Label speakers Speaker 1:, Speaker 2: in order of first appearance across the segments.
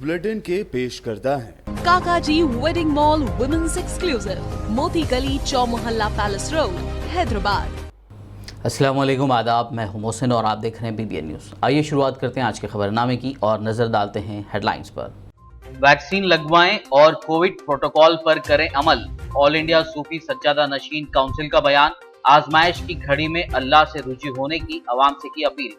Speaker 1: Bulletin के पेश करता है
Speaker 2: काकाजी वेडिंग मॉल वुमेन्स एक्सक्लूसिव, मोती गली, चौमोहल्ला पैलेस रोड, हैदराबाद।
Speaker 3: अस्सलाम वालेकुम, आदाब। मैं हूं मोहसिन और आप देख रहे हैं BBN न्यूज़। आइए शुरुआत करते हैं आज के खबरनामे की और नजर डालते हैं हेडलाइंस पर।
Speaker 4: वैक्सीन लगवाएं और कोविड प्रोटोकॉल पर करें अमल। ऑल इंडिया सूफी सज्जादा नशीन काउंसिल का बयान। आजमाइश की घड़ी में अल्लाह से रुजू होने की अवाम से की अपील।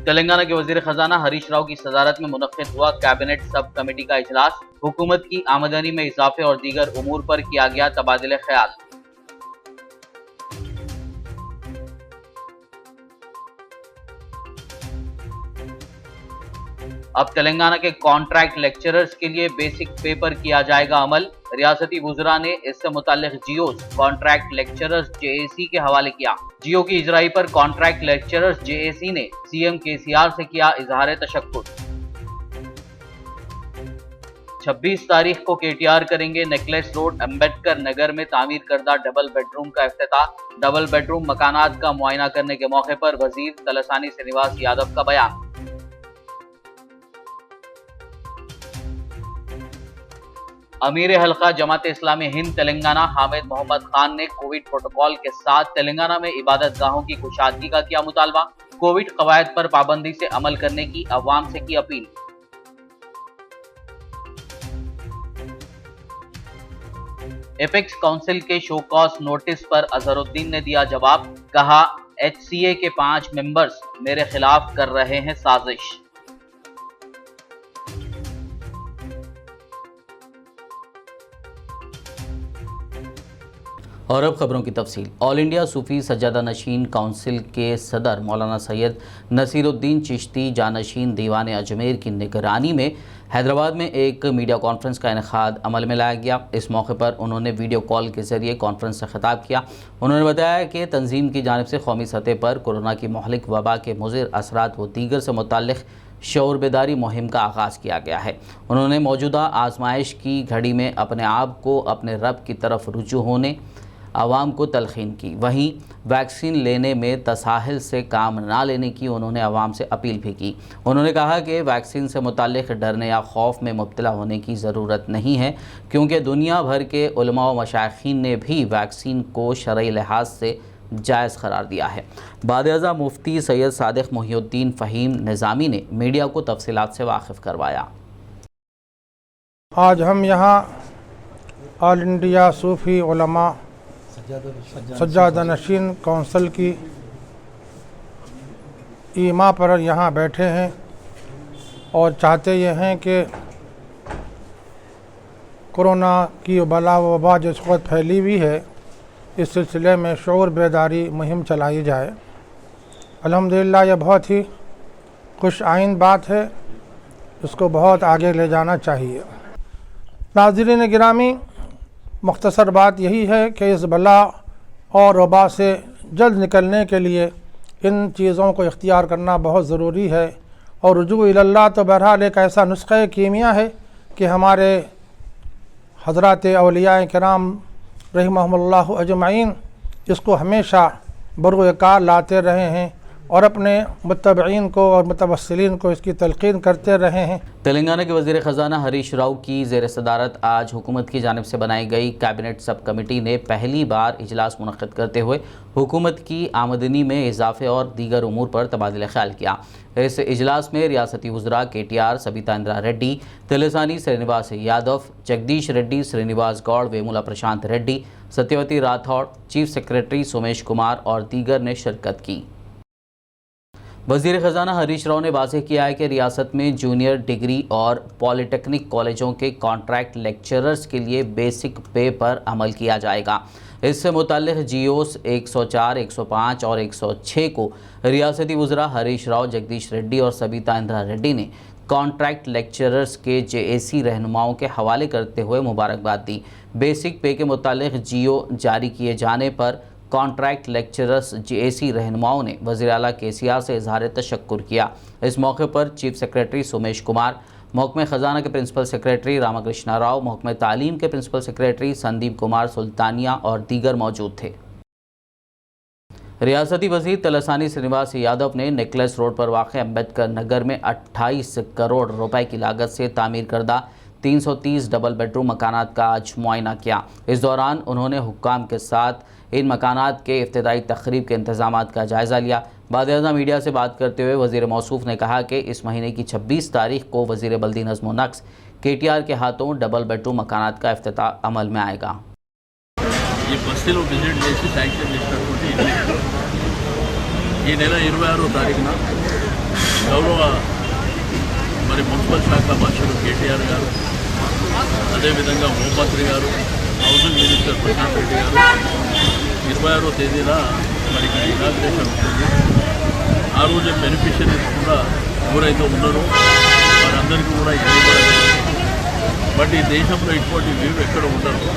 Speaker 4: तेलंगाना के वजीर खजाना हरीश राव की सदारत में मुनक्किद हुआ कैबिनेट सब कमेटी का इजलास। हुकूमत की आमदनी में इजाफे और दीगर उमूर पर किया गया तबादले ख्याल। अब तेलंगाना के कॉन्ट्रैक्ट लेक्चरर्स के लिए बेसिक पे पर किया जाएगा अमल। रियासती वुज़रा ने इससे मुताल्लिक जियोज कॉन्ट्रैक्ट लेक्चरर्स JAC के हवाले किया। जियो की इजराई पर कॉन्ट्रैक्ट लेक्चरर्स JAC ने CM KCR से किया इजहार तशक्कुर। 26 तारीख को KTR करेंगे नेकलेस रोड अम्बेडकर नगर में तामीर करदा डबल बेडरूम का इफ्तिताह। डबल बेडरूम मकानात का मुआयना करने के मौके पर वजीर तलसानी श्रीनिवास यादव का बयान। अमीर हल्का जमात इस्लामी हिंद तेलंगाना हामिद मोहम्मद खान ने कोविड प्रोटोकॉल के साथ तेलंगाना में इबादत गाहों की कुशादगी का किया मुतालबा। कोविड कवायद पर पाबंदी से अमल करने की अवाम से की अपील। एपेक्स काउंसिल के शोकॉज नोटिस पर अजहरुद्दीन ने दिया जवाब। कहा, HCA के 5 मेंबर्स मेरे खिलाफ कर रहे हैं साजिश।
Speaker 3: और अब खबरों की तफसील। ऑल इंडिया सूफी सज्जादा नशीन काउंसिल के सदर मौलाना सैयद नसीरुद्दीन चिश्ती जानशीन दीवान अजमेर की निगरानी में हैदराबाद में एक मीडिया कॉन्फ्रेंस का इनेकाद अमल में लाया गया। इस मौके पर उन्होंने वीडियो कॉल के ज़रिए कॉन्फ्रेंस से खिताब किया। उन्होंने बताया कि तंजीम की जानिब से कौमी सतह पर कोरोना की महलिक वबा के मुज़िर असरात व दीगर से मुताल्लिक़ शऊर बेदारी मुहिम का आगाज़ किया गया है। उन्होंने मौजूदा आजमाइश की घड़ी में अपने आप को अपने रब की तरफ रुजू होने आवाम को तलखीन की। वहीं वैक्सीन लेने में तसाहिल से काम ना लेने की उन्होंने आवाम से अपील भी की। उन्होंने कहा कि वैक्सीन से मुताल्लिक़ डरने या खौफ में मुब्तला होने की ज़रूरत नहीं है, क्योंकि दुनिया भर के उलमा व मशाइखीन ने भी वैक्सीन को शरई लिहाज से जायज़ करार दिया है। बाद-ए-आज़ा मुफ्ती सैयद सादिक मोहिउद्दीन फ़हीम निज़ामी ने मीडिया को तफसीलात से वाकिफ़ करवाया।
Speaker 5: आज हम यहाँ ऑल इंडिया सूफ़ी उलमा सज्जादा नशीन काउंसिल की ईमा पर यहाँ बैठे हैं और चाहते ये हैं कि कोरोना की बला वबा जिस वक्त फैली हुई है, इस सिलसिले में शऊर बेदारी मुहिम चलाई जाए। अल्हम्दुलिल्लाह यह बहुत ही खुश आइन बात है, इसको बहुत आगे ले जाना चाहिए। नाज़रीन गिरामी, मुख्तसर बात यही है कि इस बला और वबा से जल्द निकलने के लिए इन चीज़ों को इख्तियार करना बहुत ज़रूरी है। और रुजू इल्लाह तो बहरहाल एक ऐसा नुस्ख़े कीमिया है कि हमारे हज़रात औलिया किराम रहिमहुमुल्लाह अजमईन इसको हमेशा बरूकार लाते रहे हैं और अपने मुत्तबईन को और मुतवस्सिलीन को इसकी तलक़ीन करते रहे हैं।
Speaker 3: तेलंगाना के वज़ीर ख़जाना हरीश राव की ज़ेर सदारत आज हुकूमत की जानिब से बनाई गई कैबिनेट सब कमेटी ने पहली बार इजलास मुनक़्क़िद करते हुए हुकूमत की आमदनी में इजाफे और दीगर उमूर पर तबादला ख्याल किया। इस इजलास में रियासती वुज़रा KTR सबिता इंदिरा रेड्डी, तलसानी श्रीनिवास यादव, जगदीश रेड्डी, श्रीनिवास गौड़, वेमुला प्रशांत रेड्डी, सत्यवती राठौड़, चीफ सेक्रेटरी सोमेश कुमार और दीगर ने शिरकत की। वज़ीर ख़जाना हरीश राव ने वाज़ेह किया है कि रियासत में जूनियर डिग्री और पॉलिटेक्निक कॉलेजों के कॉन्ट्रैक्ट लेक्चरर्स के लिए बेसिक पे पर अमल किया जाएगा। इससे मुताल्लिक़ GOs 104, 105 और 106 को रियासती वुज़रा हरीश राव, जगदीश रेड्डी और सबिता इंदिरा रेड्डी ने कॉन्ट्रैक्ट लेक्चरर्स के JAC रहनुमाओं के हवाले करते हुए मुबारकबाद दी। बेसिक पे के मुताल्लिक़ GO जारी किए जाने पर कॉन्ट्रैक्ट लेक्चरर्स JAC रहनुमाओं ने वज़ीर आला KCR से इजहार तशक्कुर किया। इस मौके पर चीफ सेक्रेटरी सोमेश कुमार, महकमे ख़जाना के प्रिंसिपल सेक्रेटरी रामाकृष्णा राव, महकमे तालीम के प्रिंसिपल सेक्रेटरी संदीप कुमार सुल्तानिया और दीगर मौजूद थे। रियासती वजीर तलसानी श्रीनिवास यादव ने नेकलेस रोड पर वाक़ अम्बेडकर नगर में 28 करोड़ रुपए की लागत से तामीर करदा 330 डबल बेडरूम मकानात का आज मुआयना किया। इस दौरान उन्होंने हुक्काम के साथ इन मकानात के इफ्तिताई तकरीब के इंतजामात का जायज़ा लिया। बाद मीडिया से बात करते हुए वज़ीर मौसूफ ने कहा कि इस महीने की 26 तारीख को वज़ीर बल्दी नज़्म व नक्स KTR के हाथों डबल बेडरूम मकानात का इफ्तिताह अमल में आएगा।
Speaker 6: ఈ బస్తీలో విజిట్ చేసి శాంక్షన్ చేసినటువంటి ఇల్లు ఈ నెల 26వ తారీఖున గౌరవ మున్సిపల్ శాఖ మంత్రులు KTR గారు, అదేవిధంగా హోంమంత్రి గారు, హౌసింగ్ మినిస్టర్ ప్రశాంత్ రెడ్డి గారు 26వ తేదీన ఇక్కడ ఇనాగ్రేషన్ ఉంటుంది. ఆ రోజు బెనిఫిషరీస్ కూడా ఎవరైతే ఉన్నారో వారందరికీ కూడా ఇల్లు ఇవ్వడం జరిగింది. బట్ ఈ దేశంలో ఇటువంటి వ్యూ ఎక్కడ ఉండరు.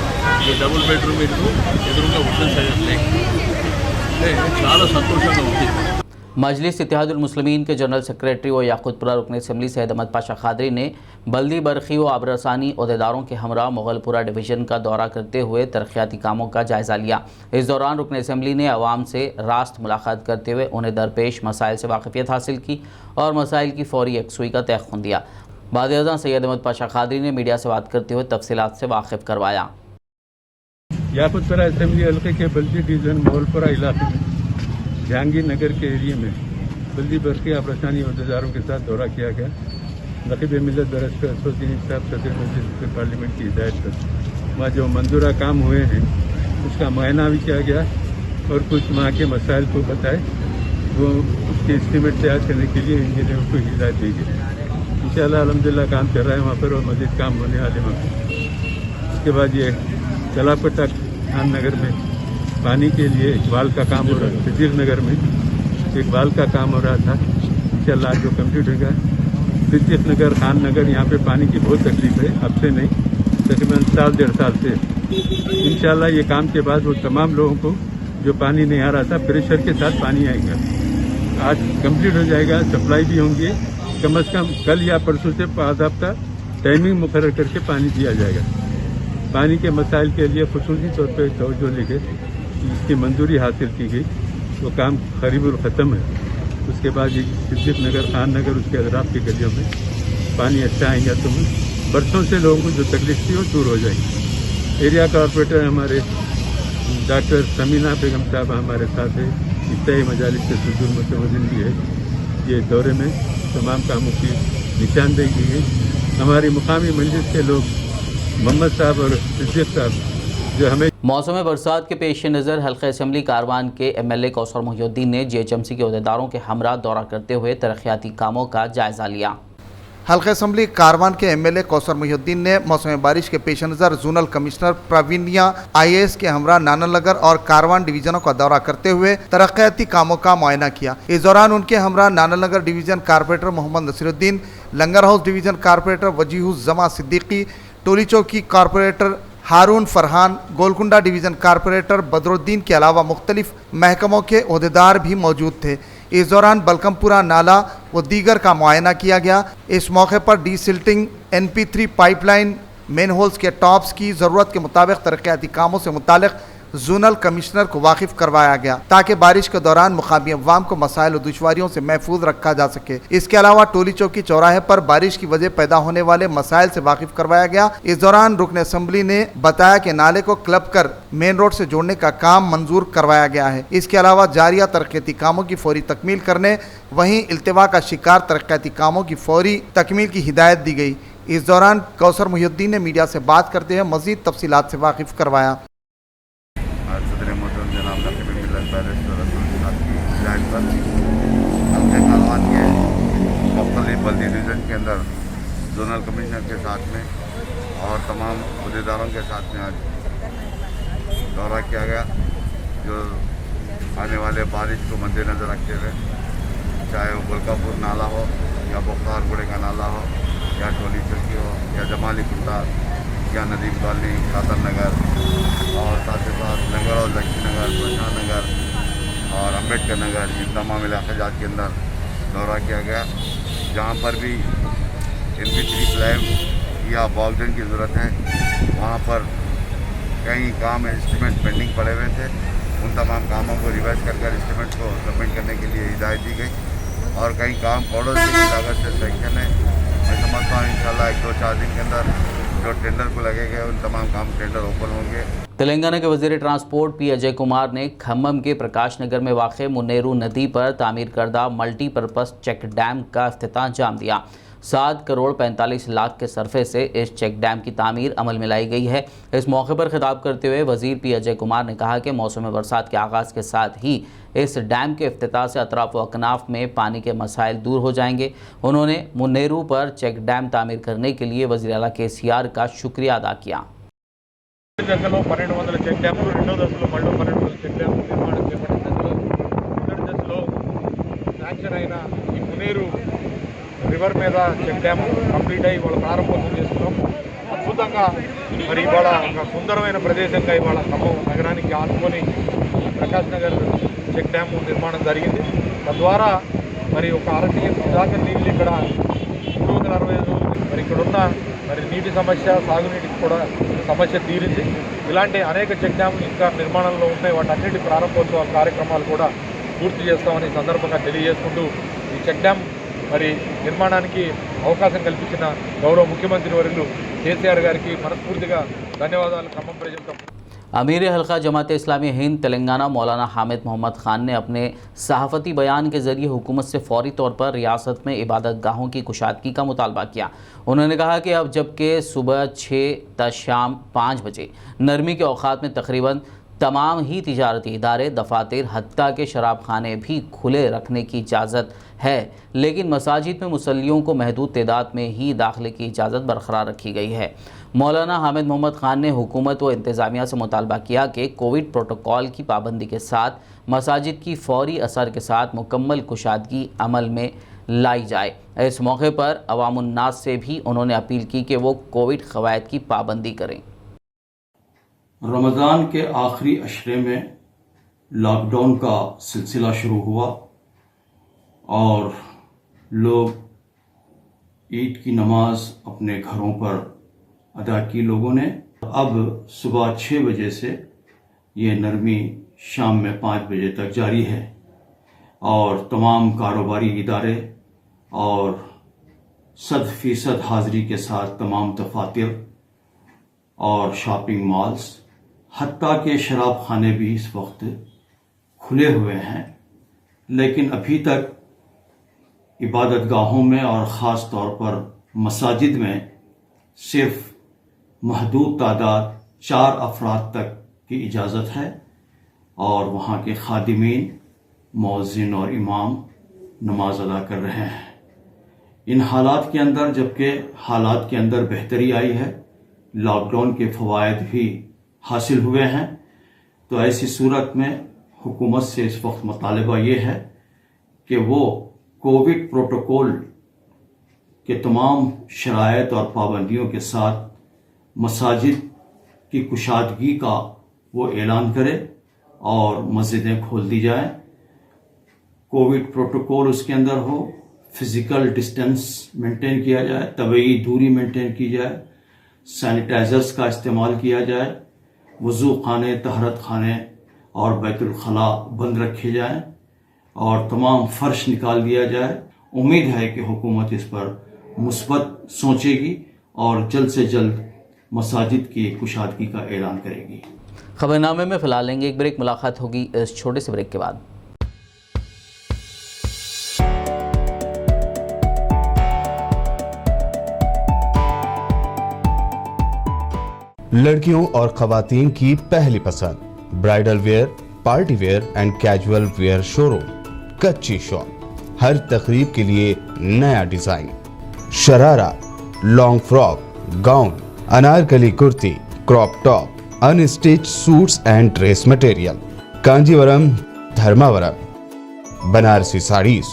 Speaker 6: ఈ డబుల్ బెడ్రూమ్ ఇల్లు ఎదురుగా ఉర్దన్ సైడ్ లేక్ అంటే చాలా సంతోషంగా ఉంది.
Speaker 3: मजलिस इत्तेहादुल मुस्लिमीन के जनरल सेक्रेटरी व याकूतपुरा रुकन असम्बली सैयद अहमद पाशा खादरी ने बल्दी बरखी व आबरसानी अहदेदारों के हमरा मुगलपुरा डिवीज़न का दौरा करते हुए तरक्याती कामों का जायज़ा लिया। इस दौरान रुकन असम्बली ने अवाम से रास्त मुलाकात करते हुए उन्हें दरपेश मसाइल से वाकफियत हासिल की और मसाइल की फौरी यकसुई का तयक़ुन दिया। बाद सैयद अहमद पाशा खादरी ने मीडिया से बात करते हुए तफसीलात से वाकिफ़ करवाया।
Speaker 7: याकूतपुरा असम्बली हल्के के बल्दी डिवीज़न मुगलपुरा इलाके में जहांगीर नगर के एरिया में बल्दी बरखी आबरसानी अहदेदारों के साथ दौरा किया गया। नकीब मिलत बरसकर असदुद्दीन साहब सदर मस्जिद पार्लियामेंट की हिदायत पर वहाँ जो मंजूरा काम हुए हैं उसका मुआयना भी किया गया और कुछ वहाँ के मसाइल को बताए, वो उसके एस्टीमेट तैयार करने के लिए इंजीनियरों को हिदायत दी गई। इंशाअल्लाह अल्हम्दुलिल्लाह काम चल रहा है वहाँ पर और मज़ीद काम होने वाले वहाँ। उसके बाद ये चलापट्टा खान नगर में पानी के लिए एक वाल का काम हो रहा था। सिद्दीक नगर में एक वाल का काम हो रहा था, इंशाअल्लाह जो कंप्लीट होगा। सिद्दीक नगर, खान नगर, यहाँ पे पानी की बहुत तकलीफ है, अब से नहीं तकरीबन साल 1.5 साल से। इंशाअल्लाह ये काम के बाद वो तमाम लोगों को जो पानी नहीं आ रहा था प्रेशर के साथ पानी आएगा, आज कंप्लीट हो जाएगा। सप्लाई भी होंगी, कम से कम कल या परसों से बाज़ाब्ता टाइमिंग मुकर्रर करके पानी दिया जाएगा। पानी के मसाइल के लिए खुसूसी तौर पर तवज्जो लेके इसकी मंजूरी हासिल की गई, वो काम करीबन ख़त्म है। उसके बाद ये सिद्दीक नगर, खान नगर, उसके अतराफ की गलियों में पानी अच्छा आएगा तो बरसों से लोगों को जो तकलीफ थी वो दूर हो जाएगी। एरिया कॉरपोरेटर हमारे डॉक्टर समीना बेगम साहब हमारे साथ है, इफ्ताही मजालिस के सदर मुतवज़्ज़िन भी है। ये दौरे में तमाम कामों की निशानदेही की गई। हमारी मुकामी मजलिस के लोग मोहम्मद साहब और सिद्दीक साहब जो हमें
Speaker 3: मौसम बरसात के पेश नज़र हल्का असम्बली कारवान के MLA कौसर मोहिउद्दीन ने GHMC के अहदेदारों के हमरा दौरा करते हुए तरक्याती कामों का जायज़ा लिया।
Speaker 8: हल्का असम्बली कारवान के MLA कौसर मोहिउद्दीन ने मौसम बारिश के पेश नज़र जोनल कमिश्नर प्रवीणिया IAS के हमरा नानानगर और कारवान डिवीजनों का दौरा करते हुए तरक्याती कामों का मुआयना किया। इस दौरान उनके हमरा नानानगर डिवीजन कारपोरेटर मोहम्मद नसीरुद्दीन, लंगर हाउस डिवीजन कारपोरेटर वजीहुज़्ज़मा सिद्दीकी, टोली चौकी कारपोरेटर हारून फरहान, गोलकुंडा डिवीज़न कारपोरेटर बदरुद्दीन के अलावा मुख्तलिफ महकमों के अहदेदार भी मौजूद थे। इस दौरान बलकमपुरा नाला व दीगर का मुआयना किया गया। इस मौके पर desilting, NP3 pipeline, main holes के टॉप्स की ज़रूरत के मुताबिक तरक्याती कामों से मुतालिक जोनल कमिश्नर को वाकिफ करवाया गया ताकि बारिश के दौरान मुकामी अवाम को मसाइल और दुश्वारियों से महफूज रखा जा सके। इसके अलावा टोली चौकी चौराहे पर बारिश की वजह पैदा होने वाले मसाइल से वाकिफ करवाया गया। इस दौरान रुकन असम्बली ने बताया कि नाले को क्लब कर मेन रोड से जोड़ने का काम मंजूर करवाया गया है। इसके अलावा जारिया तरक्याती कामों की फौरी तकमील करने, वहीं इल्तिवा का शिकार तरक्याती कामों की फौरी तकमील की हिदायत दी गई। इस दौरान कौसर मोहिउद्दीन ने मीडिया से बात करते हुए मजीद तफसीलात से वाकिफ करवाया।
Speaker 9: बल्दी डिवीज़न के अंदर जोनल कमिश्नर के साथ में और तमाम अहदेदारों के साथ में आज दौरा किया गया, जो आने वाले बारिश को मद्देनज़र रखते हुए चाहे वो बलकापुर नाला हो या बुख्तारगुड़े का नाला हो या टोली चौकी हो या जमाली कुत्ता या नदीम कॉलोनी, कातर नगर और साथ ही साथ लंगर और लक्ष्मी नगर, प्रशांत नगर और अम्बेडकर नगर, इन तमाम इलाके के अंदर दौरा किया गया। जहाँ पर भी NP3 स्लैब या बॉक्सन की ज़रूरत है, वहाँ पर कई काम एस्टीमेट पेंडिंग पड़े हुए थे, उन तमाम कामों को रिवाइज कर एस्टिमेट को सबमिट करने के लिए हिदायत दी गई और कई काम करोड़ों की लागत से सैंक्शन है। मैं समझता हूँ इंशाल्लाह 1-2-4 दिन के अंदर जो टेंडर को लगेगा उन तमाम काम टेंडर ओपन होंगे।
Speaker 3: तेलंगाना के वजीर ट्रांसपोर्ट पी अजय कुमार ने खम्मम के प्रकाश नगर में वाक़े मुन्नेरू नदी पर तामीर करदा मल्टीपर्पज़ चेक डैम का इफ्तिताह अंजाम दिया। 7 करोड़ 45 लाख के सरफे से इस चेक डैम की तामीर अमल में लाई गई है। इस मौके पर खिताब करते हुए वजीर पी अजय कुमार ने कहा कि मौसम बरसात के आगाज़ के साथ ही इस डैम के इफ्तिताह से अतराफ व अकनाफ में पानी के मसाइल दूर हो जाएंगे। उन्होंने मुन्नेरू पर चेक डैम तामीर करने के लिए वज़ीर आला KCR का शुक्रिया अदा किया।
Speaker 7: దశలో 1200 చెక్ డ్యాములు, రెండో దశలో మళ్ళీ 1200 చెక్ డ్యాములు నిర్మాణం చేపట్టిన దశలో మొదటి దశలో శాంక్షన్ అయిన ఈ మునేరు రివర్ మీద చెక్ డ్యామ్ కంప్లీట్ అయ్యి ఇవాళ ప్రారంభోత్సవం చేస్తున్నాం. అద్భుతంగా మరి ఇవాళ ఒక సుందరమైన ప్రదేశంగా ఇవాళ ఖమ్మం నగరానికి ఆనుకొని ప్రకాష్ నగర్ చెక్ డ్యామ్ నిర్మాణం జరిగింది. తద్వారా మరి ఒక అరటి దాకా నీళ్ళు ఇక్కడ 365 రోజులు మరి ఇక్కడున్న మరి నీటి సమస్య, సాగునీటికి కూడా సమస్య తీరింది. ఇలాంటి అనేక చెక్ డ్యాములు ఇంకా నిర్మాణంలో ఉన్నాయి. వాటన్నిటి ప్రారంభోత్సవ కార్యక్రమాలు కూడా పూర్తి చేస్తామని సందర్భంగా తెలియజేసుకుంటూ ఈ చెక్ డ్యామ్ మరి నిర్మాణానికి అవకాశం కల్పించిన గౌరవ ముఖ్యమంత్రి వర్యులు KCR గారికి మనస్ఫూర్తిగా ధన్యవాదాలు ఖమ్మం ప్రజలతో.
Speaker 3: अमीर हल्का जमात इस्लामी हिंद तेलंगाना मौलाना हामिद मोहम्मद खान ने अपने सहाफ़ती बयान के ज़रिए हुकूमत से फ़ौरी तौर पर रियासत में इबादत गाहों की कुशादगी का मुतालबा किया। उन्होंने कहा कि अब जबकि सुबह 6 ता शाम 5 बजे नरमी के औक़ात में तकरीबन तमाम ही तिजारती इदारे, दफातर, हत्ता के शराब खाने भी खुले रखने की इजाज़त है, लेकिन मसाजिद में मुसल्लियों को महदूद तादाद में ही दाखिले की इजाज़त बरकरार रखी गई है। मौलाना हामिद मोहम्मद खान ने हुकूमत व इंतज़ामिया से मुतालबा किया कि कोविड प्रोटोकॉल की पाबंदी के साथ मसाजिद की फ़ौरी असर के साथ मुकम्मल कुशादगी अमल में लाई जाए। इस मौके पर अवामुन्नास से भी उन्होंने अपील की कि वो कोविड क़वायद की पाबंदी करें।
Speaker 6: रमज़ान के आखिरी अशरे में लॉकडाउन का सिलसिला शुरू हुआ और लोग ईद की नमाज अपने घरों पर अदा की लोगों ने। अब सुबह 6 बजे से ये नरमी शाम में 5 बजे तक जारी है और तमाम कारोबारी इदारे और 100% हाज़िरी के साथ तमाम दफातर और शॉपिंग मॉल्स, हत्ता के शराब खाने भी इस वक्त खुले हुए हैं। लेकिन अभी तक इबादत गाहों में और ख़ास तौर पर मसाजिद में सिर्फ महदूद तादाद 4 अफराद तक की इजाज़त है और वहाँ के खादिमीन, मौज़िन और इमाम नमाज अदा कर रहे हैं। इन हालात के अंदर, जबकि हालात के अंदर बेहतरी आई है, लॉकडाउन के फ़वायद भी हासिल हुए हैं, तो ऐसी सूरत में हुकूमत से इस वक्त मुतालबा ये है कि वो कोविड प्रोटोकॉल के तमाम शराइत और पाबंदियों के साथ मसाजिद की कुशादगी का वो ऐलान करे और मस्जिदें खोल दी जाए। कोविड प्रोटोकॉल उसके अंदर हो, फिज़िकल डिस्टेंस मेंटेन किया जाए, तबई दूरी मेंटेन की जाए, सैनिटाइजर्स का इस्तेमाल किया जाए, वज़ू खाने, तहरत खाने और बैतुल खला बंद रखे जाएं और तमाम फ़र्श निकाल दिया जाए। उम्मीद है कि हुकूमत इस पर मुस्बत सोचेगी और जल्द से जल्द मसाजिद की कुशादगी का ऐलान करेगी।
Speaker 3: खबरनामे में फ़िलहाल लेंगे एक ब्रेक। मुलाकात होगी इस छोटे से ब्रेक के बाद।
Speaker 1: लड़कियों और खवातीन की पहली पसंद, bridal wear, party wear and casual wear showroom, Kachchi shop. हर तकरीब के लिए नया design, sharara, long frock, gown, Anarkali kurti, crop top, unstitch suits and dress material, Kanjivaram, Dharmavaram, Banarasi saris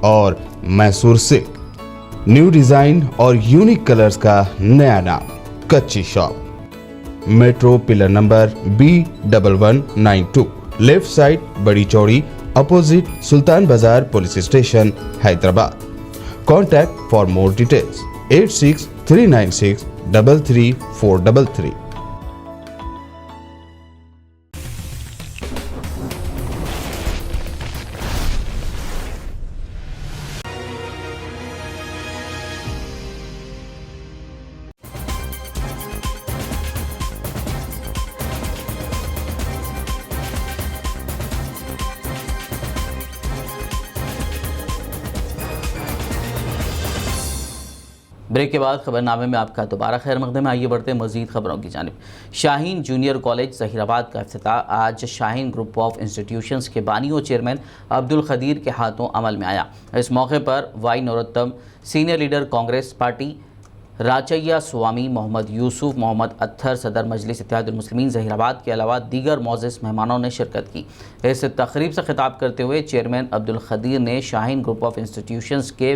Speaker 1: और मैसूर सिल्क। न्यू डिजाइन और यूनिक कलर्स का नया नाम, Kachchi shop. Metro pillar number B1192, left side, Badi Chowdi, opposite Sultan Bazaar police station, Hyderabad. Contact for more details 8639633433।
Speaker 3: Break के बाद खबरनामे में आपका दोबारा खैर मकदम है। आइए बढ़ते हैं मजीद खबरों की जानिब। शाहीन जूनियर कॉलेज ज़हीराबाद का इफ्तिताह आज शाहीन ग्रुप ऑफ इंस्टीट्यूशंस के बानी और चेयरमैन अब्दुल खदीर के हाथों अमल में आया। इस मौके पर Y Narottam, senior leader Congress party, Rachaiah Swamy, Mohammed Yusuf, Mohammed Athar, सदर मजलिस इत्तेहादुल मुस्लिमीन ज़हीराबाद के अलावा दीगर मोअज़्ज़ज़ मेहमानों ने शिरकत की। इस तकरीब से खिताब करते हुए चेयरमैन अब्दुल खदीर ने शाहीन ग्रुप ऑफ इंस्टीट्यूशंस के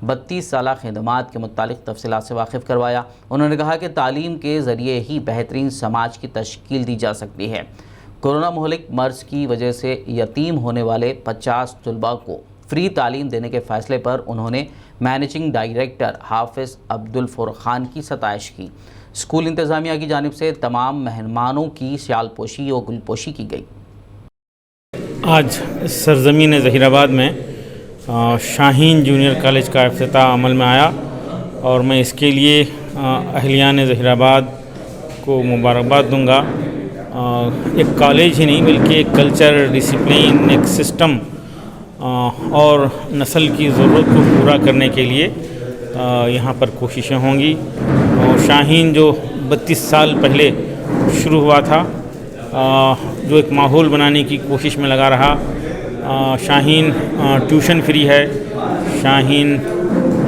Speaker 3: 32 साला खिदमात के मुतालिक तफसीलात से वाकिफ़ करवाया। उन्होंने कहा कि तालीम के ज़रिए ही बेहतरीन समाज की तश्कील दी जा सकती है। कोरोना मुहलिक मर्ज़ की वजह से यतीम होने वाले 50 तलबा को फ्री तालीम देने के फ़ैसले पर उन्होंने मैनेजिंग डायरेक्टर हाफिज़ अब्दुल फुरखान की सताइश की। स्कूल इंतज़ामिया की जानिब से तमाम मेहमानों की शालपोशी और गुलपोशी की गई।
Speaker 10: आज सरज़मीन ज़हीराबाद में शाहीन जूनियर कॉलेज का इफ्तिताह अमल में आया और मैं इसके लिए अहलियान ज़हीराबाद को मुबारकबाद दूंगा। एक कॉलेज ही नहीं बल्कि एक कल्चर, डिसिप्लिन, एक सिस्टम और नस्ल की ज़रूरत को पूरा करने के लिए यहाँ पर कोशिशें होंगी। और शाहीन जो 32 साल पहले शुरू हुआ था, जो एक माहौल बनाने की कोशिश में लगा रहा। शाहीन ट्यूशन फ्री है, शाहीन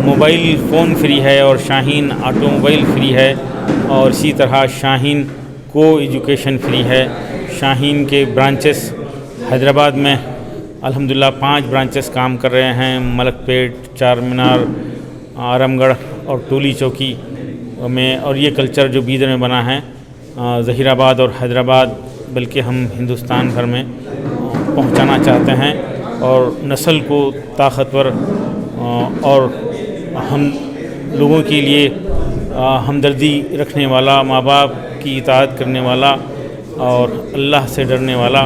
Speaker 10: मोबाइल फ़ोन फ्री है और शाहीन ऑटोमोबाइल फ्री है और इसी तरह शाहीन को एजुकेशन फ्री है। शाहीन के ब्रांचेस हैदराबाद में अल्हम्दुलिल्लाह 5 ब्रांचेस काम कर रहे हैं। मलकपेट, चार मीनार, आरामगढ़ और टोली चौकी में। और ये कल्चर जो बीदर में बना है ज़हीराबाद और हैदराबाद बल्कि हम हिंदुस्तान भर में पहुंचाना चाहते हैं और नस्ल को ताकतवर और हम लोगों के लिए हमदर्दी रखने वाला, माँ बाप की इताअत करने वाला और अल्लाह से डरने वाला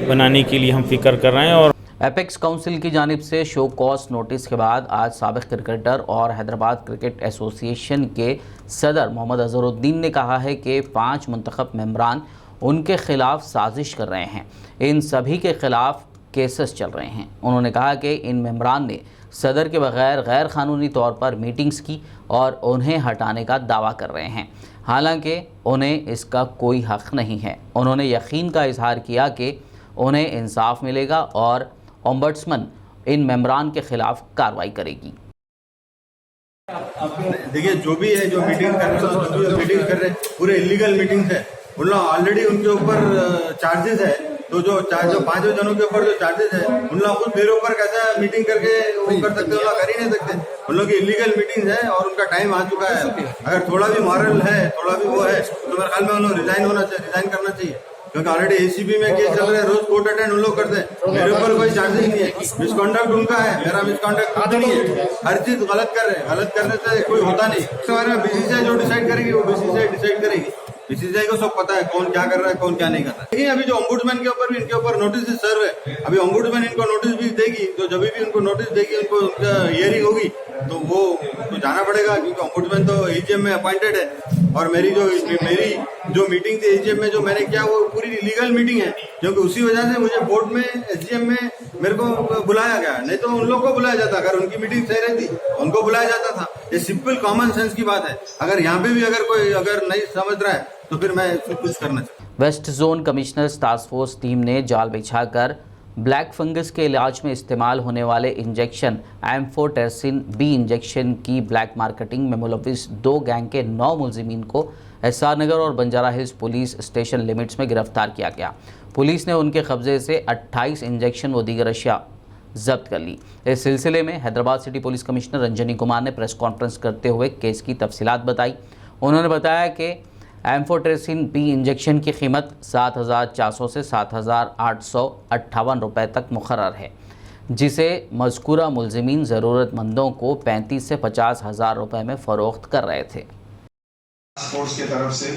Speaker 10: बनाने के लिए हम फ़िक्र कर रहे हैं। और
Speaker 3: एपेक्स काउंसिल की जानिब से शो कॉज नोटिस के बाद आज साबिक़ क्रिकेटर और हैदराबाद क्रिकेट एसोसिएशन के सदर मोहम्मद अज़हरुद्दीन ने कहा है कि 5 मुंतखब मेंबरान उनके ख़िलाफ़ साजिश कर रहे हैं। इन सभी के ख़िलाफ़ केसेस चल रहे हैं। उन्होंने कहा कि इन मेंबरान ने सदर के बगैर गैर क़ानूनी तौर पर मीटिंग्स की और उन्हें हटाने का दावा कर रहे हैं, हालांकि उन्हें इसका कोई हक़ नहीं है। उन्होंने यकीन का इजहार किया कि उन्हें इंसाफ मिलेगा और ओम्बड्समैन इन मेंबरान के ख़िलाफ़ कार्रवाई करेगी।
Speaker 11: देखिए, जो भी है, जो मीटिंग कर रहे हैं, जो भी मीटिंग कर रहे हैं, पूरे इलीगल मीटिंग्स है। उन लोग ऑलरेडी उनके ऊपर चार्जेस है। तो जो 5 जनों के ऊपर जो चार्जेस है, उन लोग खुद मेरे ऊपर कैसा मीटिंग करके वो कर सकते, उन लोग कर ही नहीं सकते। उन लोग की इलीगल मीटिंग है और उनका टाइम आ चुका है। अगर थोड़ा भी मॉरल है, थोड़ा भी वो है, तो मेरे ख्याल में उन लोग रिजाइन करना चाहिए, क्योंकि ऑलरेडी एसीबी में केस चल रहे हैं। रोज कोर्ट अटेंड उन लोग करते हैं, मेरे ऊपर कोई चार्जेस नहीं है। मिसकॉन्डक्ट उनका है, मेरा मिसकॉन्डक्ट नहीं है। हर चीज गलत कर रहे हैं, गलत करने से कोई होता नहीं। इसके बारे में बीसीसीआई जो डिसाइड करेगी वो बीसीसीआई डिसाइड करेगी। बीसीसीआई को सब पता है कौन क्या कर रहा है, कौन क्या नहीं कर रहा है। लेकिन अभी जो ओम्बुड्समैन के ऊपर भी इनके ऊपर नोटिस सर्व है। अभी ओम्बुड्समैन इनको नोटिस भी देगी, तो जब भी उनको नोटिस देगी, उनको उनका हियरिंग होगी, तो वो तो जाना पड़ेगा, क्योंकि ओम्बुड्समैन तो एजीएम में अपॉइंटेड है। और मेरी जो मीटिंग थी एजीएम में जो मैंने किया, वो पूरी लीगल मीटिंग है, क्योंकि उसी वजह से मुझे बोर्ड में, एसडीएम में मेरे को बुलाया गया। नहीं तो उन लोग को बुलाया जाता, अगर उनकी मीटिंग सही रहती उनको बुलाया जाता था। ये सिंपल कॉमन सेंस की बात है। अगर यहाँ पे भी अगर कोई नहीं समझ रहा है तो फिर मैं कुछ करना चाहिए।
Speaker 3: West zone commissioners task force team ने जाल बिछाकर ब्लैक फंगस के इलाज में इस्तेमाल होने वाले इंजेक्शन एम्फोटेरसिन बी इंजेक्शन की ब्लैक मार्केटिंग में मुलविस 2 गैंग के 9 मुलजिमीन को एसआर नगर और Banjara hills police station limits में गिरफ्तार किया गया। पुलिस ने उनके कब्जे से 28 इंजेक्शन व दीगर अशिया जब्त कर ली। इस सिलसिले में Hyderabad city police commissioner Ranjani Kumar ने प्रेस कॉन्फ्रेंस करते हुए केस की तफसीलात बताई। उन्होंने बताया कि एम्फोटेरसिन बी इंजेक्शन की कीमत 7,400 से 7,858 रुपये तक मुकर्रर है, जिसे मज़कूरा मुलजिमीन ज़रूरतमंदों को 35 से 50 हज़ार रुपये में फ़रोख्त कर रहे थे।
Speaker 12: टास्क फोर्स की तरफ से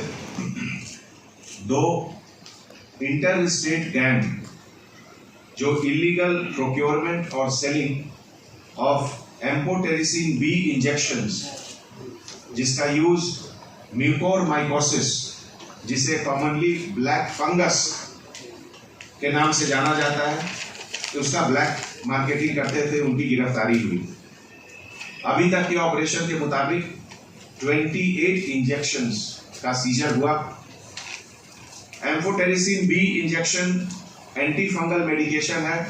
Speaker 12: 2 इंटर स्टेट गैंग जो इलीगल प्रोक्योरमेंट और selling of amphotericin B injections, जिसका यूज म्यूकोरमाइकोसिस, जिसे कॉमनली ब्लैक फंगस के नाम से जाना जाता है, तो उसका ब्लैक मार्केटिंग करते थे, उनकी गिरफ्तारी हुई। अभी तक के ऑपरेशन के मुताबिक 28 इंजेक्शंस का सीजर हुआ। Amphotericin B injection anti fungal medication है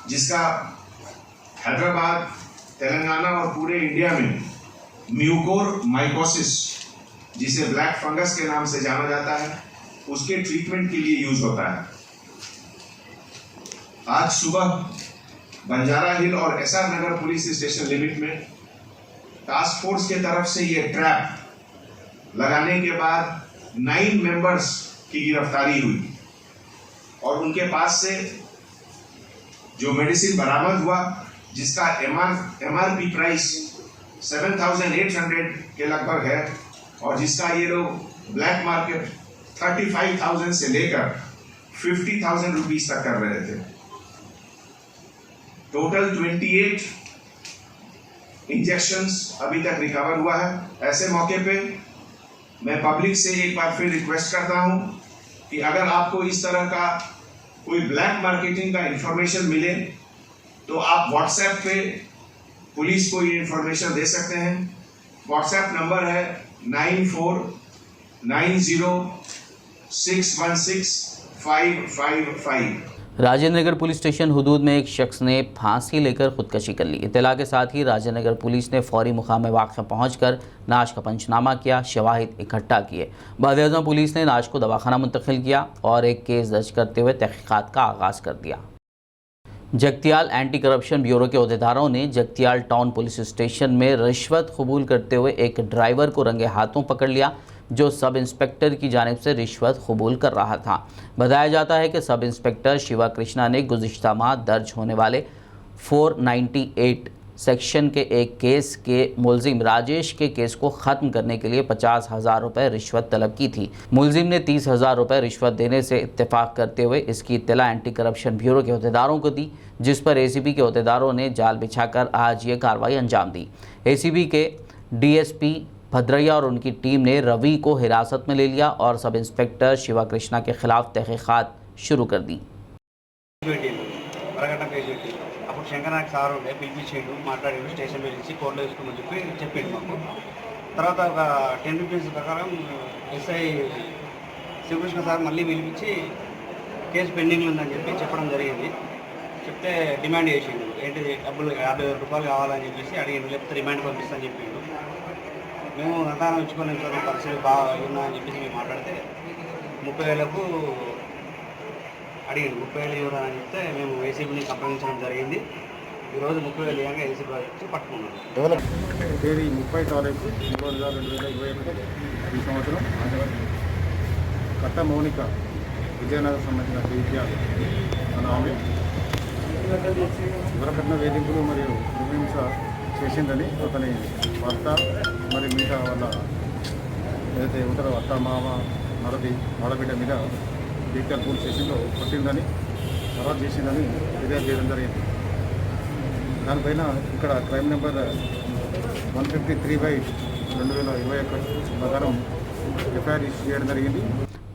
Speaker 12: जिसका हैदराबाद, तेलंगाना और पूरे इंडिया में म्यूकोर माइकोसिस, जिसे ब्लैक फंगस के नाम से जाना जाता है, उसके ट्रीटमेंट के लिए यूज होता है। आज सुबह बंजारा हिल और एसआर नगर पुलिस स्टेशन लिमिट में टास्क फोर्स के तरफ से ये ट्रैप लगाने के बाद 9 मेंबर्स की गिरफ्तारी हुई और उनके पास से जो मेडिसिन बरामद हुआ जिसका एमआरपी प्राइस 7,800 के लगभग है और जिसका ये लोग ब्लैक मार्केट 35,000 से लेकर 50,000 रुपीस तक कर रहे थे। टोटल 28 इंजेक्शंस अभी तक रिकवर हुआ है। ऐसे मौके पे मैं पब्लिक से एक बार फिर रिक्वेस्ट करता हूं कि अगर आपको इस तरह का कोई ब्लैक मार्केटिंग का इंफॉर्मेशन मिले तो आप व्हाट्सएप पे पुलिस को ये इंफॉर्मेशन दे सकते हैं। व्हाट्सएप नंबर है 9490616555।
Speaker 3: राजेंद्र नगर पुलिस स्टेशन हुदूद में एक शख्स ने फांसी लेकर खुदकशी कर ली। इत्तला के साथ ही राजेंद्र नगर पुलिस ने फौरी मुकाम वाक़या पहुंचकर नाश का पंचनामा किया, शवाहिद इकट्ठा किए। बाद पुलिस ने नाश को दवाखाना मुंतकिल किया और एक केस दर्ज करते हुए तहकीकात का आगाज़ कर दिया। जगतियाल एंटी करप्शन ब्यूरो के अहदेदारों ने जगतियाल टाउन पुलिस स्टेशन में रिश्वत कबूल करते हुए एक ड्राइवर को रंगे हाथों पकड़ लिया जो सब इंस्पेक्टर की जानिब से रिश्वत कबूल कर रहा था। बताया जाता है कि सब इंस्पेक्टर शिवा कृष्णा ने गुज़िश्ता माह दर्ज होने वाले 498 सेक्शन के एक केस के मुलजिम राजेश के केस को ख़त्म करने के लिए 50,000 रुपये रिश्वत तलब की थी। मुलजिम ने 30,000 रुपये रिश्वत देने से इत्तेफाक करते हुए इसकी इत्तला एंटी करप्शन ब्यूरो के अहदेदारों को दी, जिस पर एसीबी के अहदेदारों ने जाल बिछाकर आज ये कार्रवाई अंजाम दी। एसीबी के डीएसपी भद्रैया और उनकी टीम ने रवि को हिरासत में ले लिया और सब इंस्पेक्टर शिवा कृष्णा के खिलाफ तहकीकात शुरू कर दी।
Speaker 13: అప్పుడు శంకరనాయక్ సార్ ఉండే పిలిపించిండు, మాట్లాడిండు, స్టేషన్ పిలిచి కోర్టులో తీసుకోమని చెప్పిండు మాకు. తర్వాత ఒక 10 రూపీస్ ప్రకారం ఎస్ఐ శివకృష్ణ సార్ మళ్ళీ పిలిపించి కేసు పెండింగ్ ఉందని చెప్పడం జరిగింది. చెప్తే డిమాండ్ చేసిండు, ఏంటి డబ్బులు 50,000 రూపాయలు కావాలని చెప్పేసి అడిగిండు, లేకపోతే రిమాండ్ పంపిస్తాను చెప్పిండు. మేము అంతానం ఇచ్చుకొని పరిస్థితి బాగా ఉన్నాయని చెప్పేసి మేము మాట్లాడితే 30,000కు అడిగిండు. 30,000 ఇవ్వడానికి చెప్తే మేము ఏసీబీని సంప్రదించడం జరిగింది. ఈరోజు 30,000 ఇవ్వగా ఏసీబీ వచ్చి పట్టుకున్నాం.
Speaker 14: తేదీ 30 తారీఖు 2021 ఈ సంవత్సరం కట్ట మౌనిక విజయనగరం సంబంధించిన విద్యాలు మన ఆమె ఎవరికన్నా వేధింపులు మరియు హింస చేసిందని అతని భర్త మరి మిగతా వాళ్ళ ఏదైతే ఉంటారో అత్త మామ మరది ఆడబిడ్డ మీద జగిత్యాల పోలీస్ స్టేషన్లో కొట్టిందని అరెస్ట్ చేసిందని ఫిర్యాదు చేయడం జరిగింది. దానిపైన ఇక్కడ క్రైమ్ నెంబర్ 153/2021 ప్రకారం एफआईआर इशू చేయడం జరిగింది.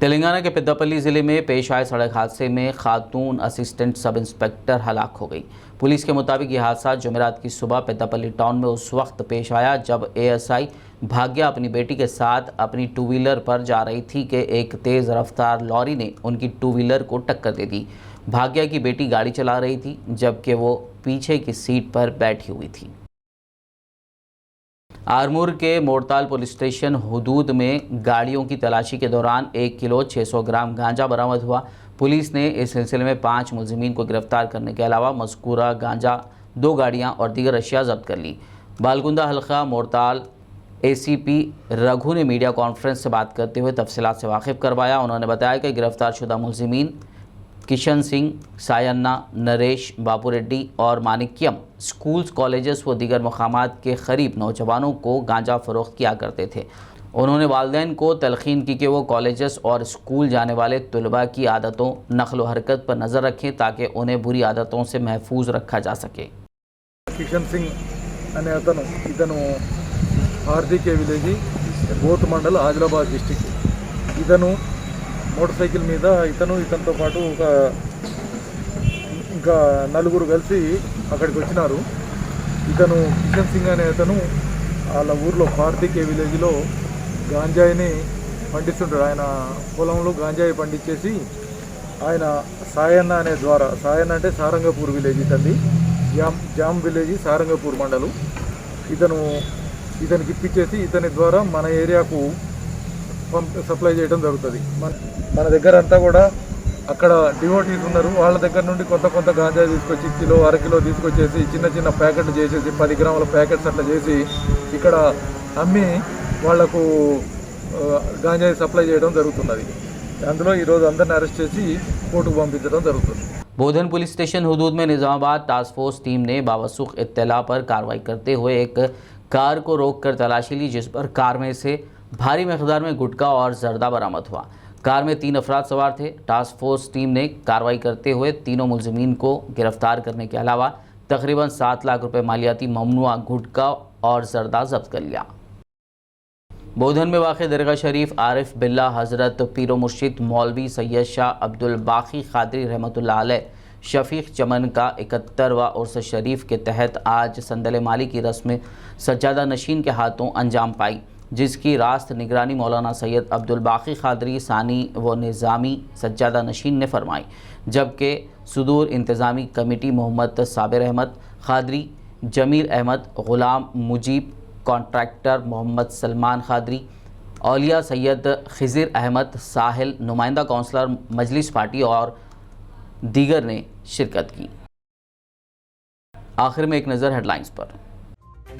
Speaker 3: तेलंगाना के पेद्दापल्ली ज़िले में पेश आए सड़क हादसे में खातून असिस्टेंट सब इंस्पेक्टर हलाक हो गई। पुलिस के मुताबिक यह हादसा जुमेरात की सुबह पेद्दापल्ली टाउन में उस वक्त पेश आया जब एएसआई भाग्या अपनी बेटी के साथ अपनी 2 व्हीलर पर जा रही थी कि एक तेज़ रफ्तार लॉरी ने उनकी 2 व्हीलर को टक्कर दे दी। भाग्या की बेटी गाड़ी चला रही थी जबकि वो पीछे की सीट पर बैठी हुई थी। आरमूर के मोड़ताल पुलिस स्टेशन हुदूद में गाड़ियों की तलाशी के दौरान 1 किलो 600 ग्राम गांजा बरामद हुआ। पुलिस ने इस सिलसिले में 5 मुलजिमीन को गिरफ्तार करने के अलावा मज़कूरा गांजा, 2 गाड़ियां और दीगर अशिया जब्त कर ली। बालकुंदा हल्का मोड़ताल एसीपी रघु ने मीडिया कॉन्फ्रेंस से बात करते हुए तफसीलात से वाकिफ़ करवाया। उन्होंने बताया कि गिरफ्तार शुदा मुलजिमीन किशन सिंह, सायन्ना, नरेश, बापू रेड्डी और मानिक्यम स्कूल्स, कॉलेजेस व दीगर मकामात के करीब नौजवानों को गांजा फ़रोख्त किया करते थे। उन्होंने वालिदैन को तलखीन की कि वो कॉलेजेस और स्कूल जाने वाले तलबा की आदतों, नक़्ल व हरकत पर नज़र रखें ताकि उन्हें बुरी आदतों से महफूज रखा जा सके।
Speaker 14: किशन सिंह अने अतनु इतनु आरडीके विलेज बोत मंडल ఆదిలాబాద్ డిస్ట్రిక్ట్. ఇతను మోటార్ సైకిల్ మీద ఇతనితో పాటు ఇంకా 4 కలిసి అక్కడికి వచ్చినారు.
Speaker 15: ఇతను కిషన్ సింగ్ అనే అతను వాళ్ళ ఊర్లో కార్తిక్ విలేజ్లో గాంజాయిని పండిస్తుంటాడు. ఆయన పొలంలో గాంజాయి పండించేసి ఆయన సాయన్న అనే ద్వారా, సాయన్న అంటే సారంగపూర్ విలేజ్, ఇతంది జామ్ విలేజ్ సారంగపూర్ మండలం. ఇతనికి ఇప్పించేసి ఇతని ద్వారా మన ఏరియాకు సప్లై చేయడం జరుగుతుంది. మన దగ్గర అంతా కూడా అక్కడ డివోటీస్ ఉన్నారు, వాళ్ళ దగ్గర నుండి కొంత గాంజా తీసుకొచ్చి కిలో అరకిలో తీసుకొచ్చేసి చిన్న ప్యాకెట్లు చేసేసి 10 గ్రాముల ప్యాకెట్స్ అట్లా చేసి ఇక్కడ అమ్మి వాళ్లకు గాంజాయి సప్లై చేయడం జరుగుతున్నది. అందులో ఈరోజు అందరిని అరెస్ట్ చేసి కోర్టుకు పంపించడం జరుగుతుంది.
Speaker 3: बोधन पुलिस स्टेशन हुदूद में निज़ामाबाद टास्क फोर्स टीम ने बावसूख इत्तला पर कार्रवाई करते हुए एक कार को रोककर तलाशी ली, जिस पर कार में से भारी मकदार में गुटखा और जर्दा बरामद हुआ। कार में 3 अफराद सवार थे। टास्क फोर्स टीम ने कार्रवाई करते हुए तीनों मुलजिमीन को गिरफ्तार करने के अलावा तकरीबन 7 लाख रुपए मालियाती ममनुआ गुटखा और जर्दा जब्त कर लिया। बोधन में वाक़ दरगाह शरीफ आरिफ बिल्ला हज़रत पीरो मुर्शिद मौलवी सैयद शाह अब्दुल बाकी क़ादरी रहमतुल्लाह अलैह शफ़ीक़ चमन का 71वां उर्स शरीफ के तहत आज संदल माली की रस्म सज्जादा नशीन के हाथों अंजाम पाई, जिसकी रास्त निगरानी मौलाना सैयद अब्दुल बाकी क़ादरी सानी व निज़ामी सज्जादा नशीन ने फरमाई, जबकि सुदूर इंतज़ामी कमेटी मोहम्मद साबिर अहमद क़ादरी, जमील अहमद, ग़ुलाम मुजीब, कॉन्ट्रैक्टर मोहम्मद सलमान क़ादरी, औलिया सैयद खिज़िर अहमद साहिल, नुमाइंदा काउंसलर मजलिस पार्टी और दीगर ने शिरकत की। आखिर में एक नज़र हेडलाइंस पर।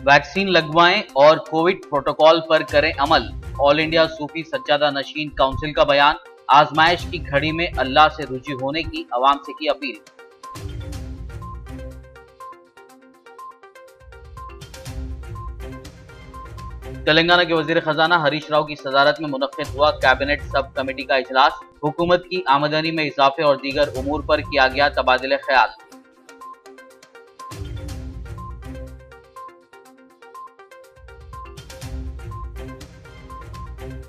Speaker 4: वैक्सीन लगवाएं और कोविड प्रोटोकॉल पर करें अमल, ऑल इंडिया सूफी सज्जादा नशीन काउंसिल का बयान। आजमाइश की घड़ी में अल्लाह से रुजू होने की आवाम से की अपील। तेलंगाना के वजीर खजाना हरीश राव की सदारत में मुनक्किद हुआ कैबिनेट सब कमेटी का इजलास। हुकूमत की आमदनी में इजाफे और दीगर उमूर पर किया गया तबादले ख्याल।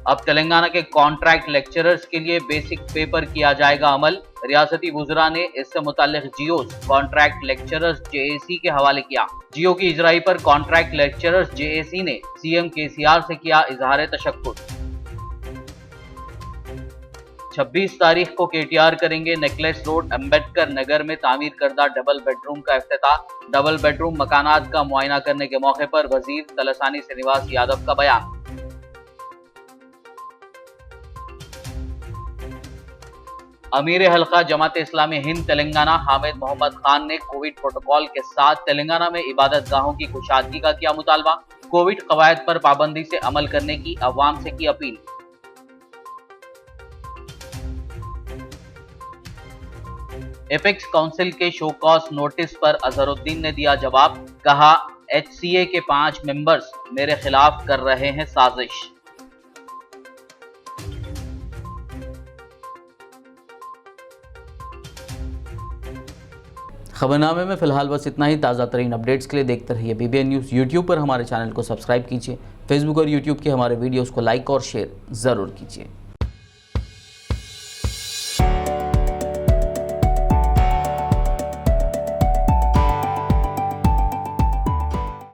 Speaker 4: अब तेलंगाना के कॉन्ट्रैक्ट लेक्चरर्स के लिए बेसिक पेपर किया जाएगा अमल। रियासती वुज़रा ने इससे मुताल्लिक जियोज कॉन्ट्रैक्ट लेक्चरर्स जेएसी के हवाले किया। जियो की इजराई पर कॉन्ट्रैक्ट लेक्चरर्स जेएसी ने सीएम केसीआर से किया इजहार तशक्कुर। 26 तारीख को केटीआर करेंगे नेकलेस रोड अम्बेडकर नगर में तामीर करदा डबल बेडरूम का इफ्तिताह। डबल बेडरूम मकानात का मुआयना करने के मौके पर वजीर तलसानी श्रीनिवास यादव का बयान। अमीर हल्का जमात इस्लामी हिंद तेलंगाना हामिद मोहम्मद खान ने कोविड प्रोटोकॉल के साथ तेलंगाना में इबादत गाहों की कुशादगी का किया मुतालबा। कोविड कवायद पर पाबंदी से अमल करने की अवाम से की अपील। एपेक्स काउंसिल के शो कॉज नोटिस पर अजहरुद्दीन ने दिया जवाब। कहा, एचसीए के 5 मेंबर्स मेरे खिलाफ कर रहे हैं साजिश।
Speaker 3: खबरनामे में फिलहाल बस इतना ही। ताज़ा तरीन अपडेट्स के लिए देखते रहिए BBN न्यूज़। यूट्यूब पर हमारे चैनल को सब्सक्राइब कीजिए। फेसबुक और यूट्यूब के हमारे वीडियोस को लाइक और शेयर ज़रूर कीजिए।